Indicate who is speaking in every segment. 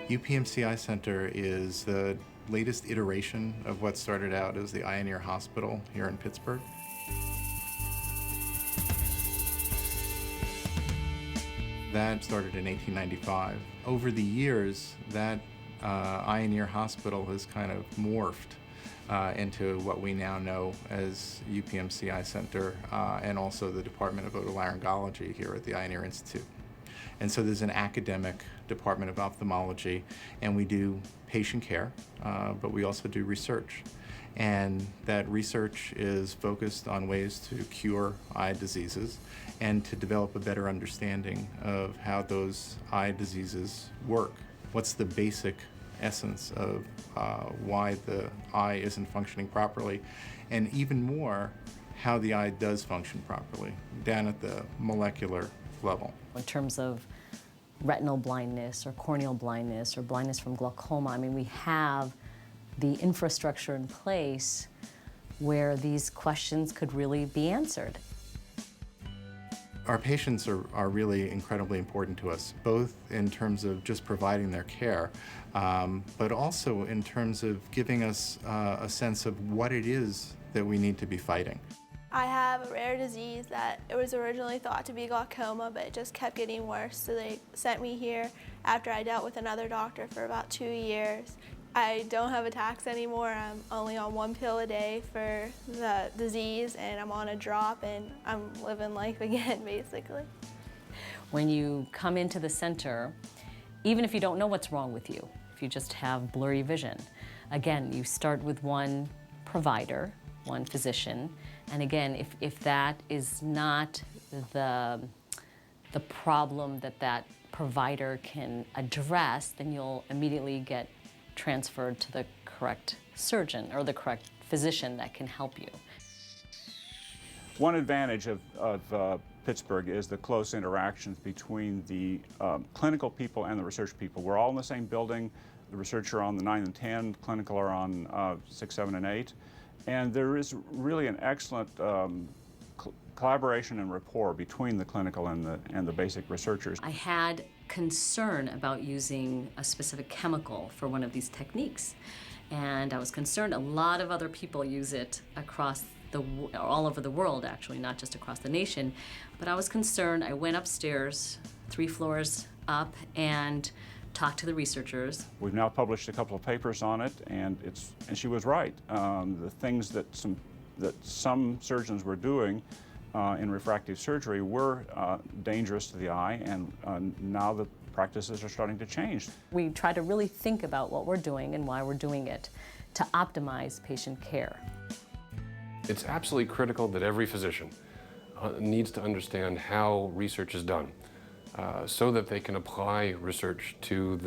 Speaker 1: Upmc I Center is the latest iteration of what started out as the Eye and Ear Hospital here in Pittsburgh. That started in 1895. Over the years, that Eye and Ear Hospital has kind of morphed into what we now know as Upmc I Center and also the Department of Otolaryngology here at the Eye and Ear Institute. And so there's an academic department of ophthalmology, and we do patient care, but we also do research. And that research is focused on ways to cure eye diseases and to develop a better understanding of how those eye diseases work. What's the basic essence of why the eye isn't functioning properly, and even more, how the eye does function properly, down at the molecular level.
Speaker 2: In terms of retinal blindness or corneal blindness or blindness from glaucoma, I mean, we have the infrastructure in place where these questions could really be answered.
Speaker 1: Our patients are really incredibly important to us, both in terms of just providing their care, but also in terms of giving us a sense of what it is that we need to be fighting.
Speaker 3: I have a rare disease that it was originally thought to be glaucoma, but it just kept getting worse, so they sent me here after I dealt with another doctor for about 2 years. I don't have attacks anymore. I'm only on 1 pill a day for the disease, and I'm on a drop, and I'm living life again, basically.
Speaker 2: When you come into the center, even if you don't know what's wrong with you, if you just have blurry vision, again, you start with one provider, one physician, and again, if that is not the problem that provider can address, then you'll immediately get transferred to the correct surgeon or the correct physician that can help you.
Speaker 4: One advantage of Pittsburgh is the close interactions between the clinical people and the research people. We're all in the same building. The research are on the 9 and 10, clinical are on 6, 7, and 8. And there is really an excellent collaboration and rapport between the clinical and the basic researchers.
Speaker 2: I had concern about using a specific chemical for one of these techniques, and I was concerned a lot of other people use it across all over the world, actually, not just across the nation. But I was concerned. I went upstairs, 3 floors up, and talked to the researchers.
Speaker 4: We've now published a couple of papers on it, and she was right. The things that some surgeons were doing in refractive surgery were dangerous to the eye, and now the practices are starting to change.
Speaker 2: We try to really think about what we're doing and why we're doing it to optimize patient care.
Speaker 5: It's absolutely critical that every physician needs to understand how research is done so that they can apply research to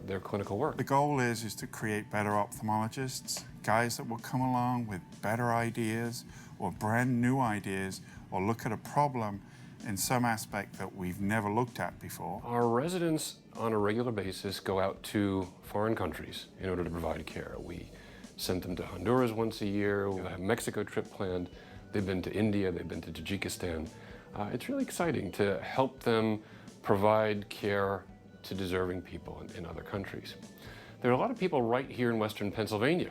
Speaker 5: their clinical work.
Speaker 6: The goal is to create better ophthalmologists, guys that will come along with better ideas or brand new ideas, or look at a problem in some aspect that we've never looked at before.
Speaker 5: Our residents on a regular basis go out to foreign countries in order to provide care. We send them to Honduras once a year. We have a Mexico trip planned. They've been to India, they've been to Tajikistan. It's really exciting to help them provide care to deserving people in other countries. There are a lot of people right here in Western Pennsylvania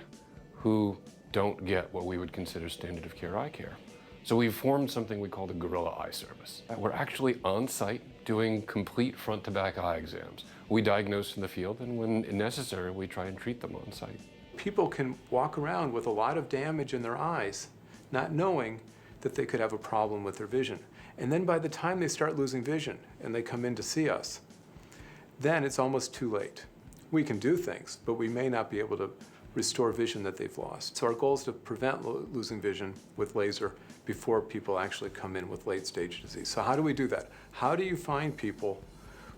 Speaker 5: who don't get what we would consider standard of care eye care. So we've formed something we call the Guerrilla Eye Service. We're actually on site doing complete front-to-back eye exams. We diagnose in the field, and when necessary, we try and treat them on site.
Speaker 7: People can walk around with a lot of damage in their eyes, not knowing that they could have a problem with their vision. And then by the time they start losing vision and they come in to see us, then it's almost too late. We can do things, but we may not be able to restore vision that they've lost. So our goal is to prevent losing vision with laser before people actually come in with late-stage disease. So how do we do that? How do you find people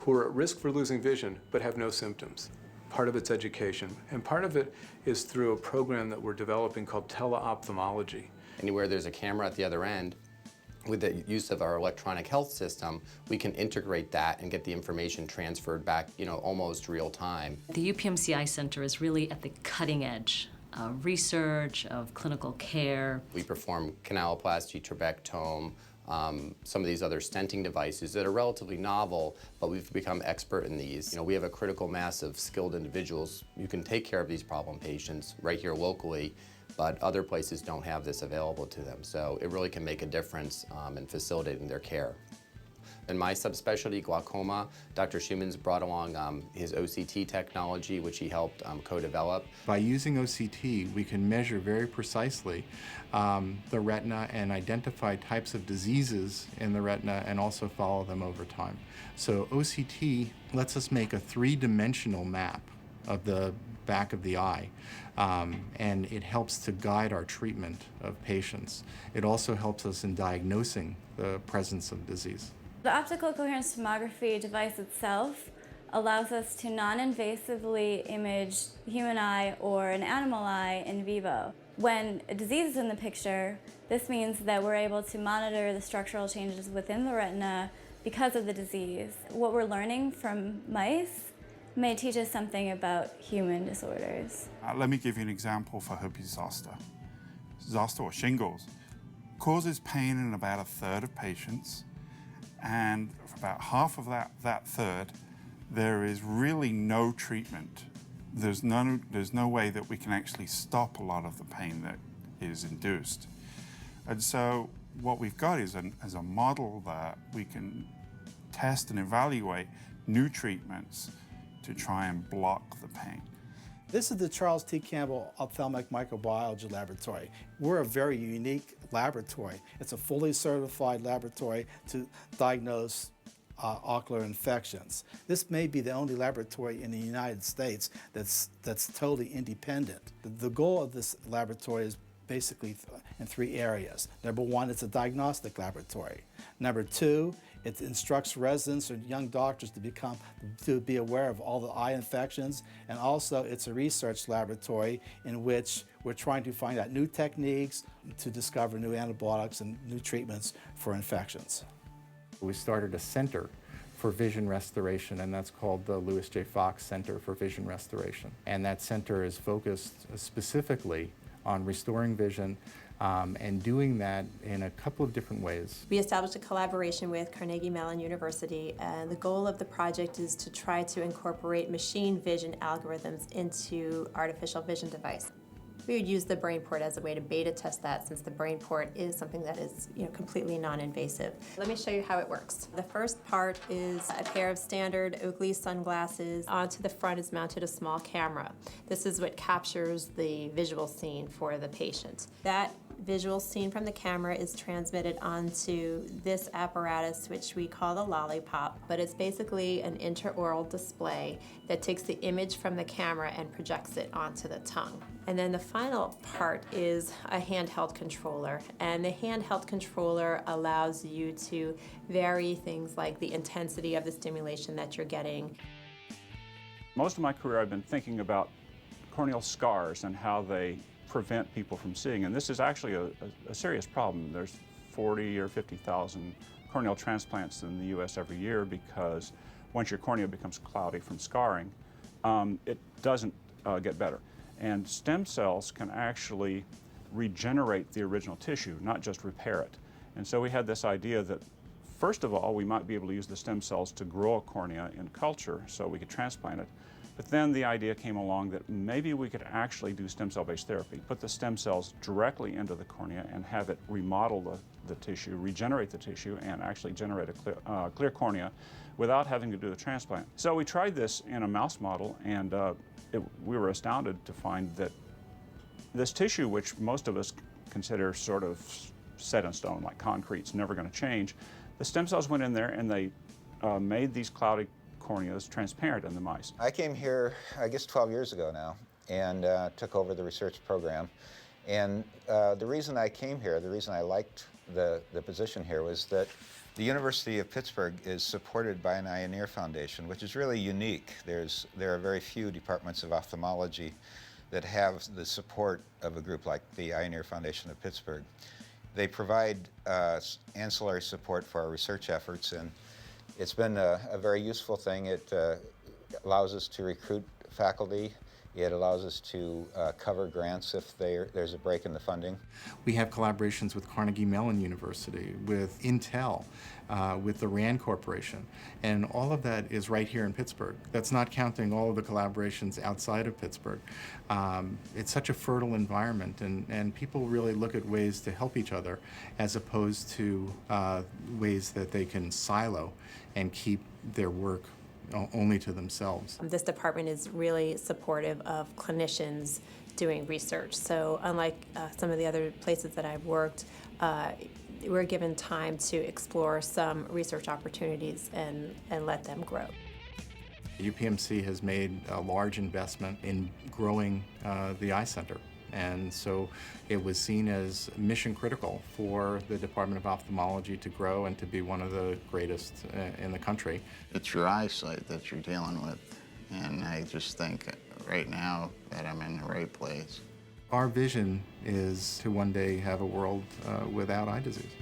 Speaker 7: who are at risk for losing vision but have no symptoms? Part of it's education, and part of it is through a program that we're developing called teleophthalmology.
Speaker 8: Anywhere there's a camera at the other end, with the use of our electronic health system, we can integrate that and get the information transferred back, almost real time.
Speaker 2: The Upmc I Center is really at the cutting edge of research, of clinical care.
Speaker 8: We perform canaloplasty, trabectome, some of these other stenting devices that are relatively novel, but we've become expert in these. We have a critical mass of skilled individuals who can take care of these problem patients right here locally, but other places don't have this available to them. So it really can make a difference in facilitating their care. In my subspecialty, glaucoma, Dr. Schumann's brought along his OCT technology, which he helped co-develop.
Speaker 1: By using OCT, we can measure very precisely the retina and identify types of diseases in the retina and also follow them over time. So OCT lets us make a three-dimensional map of the back of the eye, and it helps to guide our treatment of patients. It also helps us in diagnosing the presence of disease.
Speaker 9: The optical coherence tomography device itself allows us to non-invasively image the human eye or an animal eye in vivo. When a disease is in the picture, this means that we're able to monitor the structural changes within the retina because of the disease. What we're learning from mice may teach us something about human disorders.
Speaker 6: Let me give you an example for herpes zoster. Zoster, or shingles, causes pain in about a third of patients. And for about half of that third, there is really no treatment. There's no way that we can actually stop a lot of the pain that is induced. And so what we've got is a model that we can test and evaluate new treatments to try and block the pain.
Speaker 10: This is the Charles T. Campbell Ophthalmic Microbiology Laboratory. We're a very unique laboratory. It's a fully certified laboratory to diagnose ocular infections. This may be the only laboratory in the United States that's totally independent. The goal of this laboratory is basically in three areas. Number one, it's a diagnostic laboratory. Number two, it instructs residents or young doctors to be aware of all the eye infections, and also it's a research laboratory in which we're trying to find out new techniques to discover new antibiotics and new treatments for infections.
Speaker 1: We started a center for vision restoration, and that's called the Louis J. Fox Center for Vision Restoration. And that center is focused specifically on restoring vision and doing that in a couple of different ways.
Speaker 11: We established a collaboration with Carnegie Mellon University, and the goal of the project is to try to incorporate machine vision algorithms into artificial vision device. We would use the BrainPort as a way to beta test that, since the BrainPort is something that is completely non-invasive. Let me show you how it works. The first part is a pair of standard Oakley sunglasses. Onto the front is mounted a small camera. This is what captures the visual scene for the patient. That visual scene from the camera is transmitted onto this apparatus, which we call the lollipop, but it's basically an intraoral display that takes the image from the camera and projects it onto the tongue. And then the final part is a handheld controller, and the handheld controller allows you to vary things like the intensity of the stimulation that you're getting.
Speaker 4: Most of my career I've been thinking about corneal scars and how they prevent people from seeing, and this is actually a serious problem. There's 40 or 50,000 corneal transplants in the US every year because once your cornea becomes cloudy from scarring, it doesn't get better. And stem cells can actually regenerate the original tissue, not just repair it. And so we had this idea that, first of all, we might be able to use the stem cells to grow a cornea in culture so we could transplant it. But then the idea came along that maybe we could actually do stem cell-based therapy, put the stem cells directly into the cornea and have it remodel the tissue, regenerate the tissue, and actually generate a clear cornea without having to do the transplant. So we tried this in a mouse model, and we were astounded to find that this tissue, which most of us consider sort of set in stone, like concrete's never going to change, the stem cells went in there and they made these cloudy corneas transparent in the mice.
Speaker 12: I came here, I guess, 12 years ago now, and took over the research program. And the reason I came here, the reason I liked the position here, was that the University of Pittsburgh is supported by an Eye and Ear Foundation, which is really unique. There are very few departments of ophthalmology that have the support of a group like the Eye and Ear Foundation of Pittsburgh. They provide ancillary support for our research efforts, and it's been a very useful thing. It allows us to recruit faculty. It allows us to cover grants if there's a break in the funding.
Speaker 1: We have collaborations with Carnegie Mellon University, with Intel, with the RAND Corporation, and all of that is right here in Pittsburgh. That's not counting all of the collaborations outside of Pittsburgh. It's such a fertile environment, and people really look at ways to help each other as opposed to ways that they can silo and keep their work only to themselves.
Speaker 11: This department is really supportive of clinicians doing research. So unlike some of the other places that I've worked, we're given time to explore some research opportunities and let them grow.
Speaker 1: UPMC has made a large investment in growing the Eye Center. And so it was seen as mission critical for the Department of Ophthalmology to grow and to be one of the greatest in the country.
Speaker 13: It's your eyesight that you're dealing with, and I just think right now that I'm in the right place.
Speaker 1: Our vision is to one day have a world without eye disease.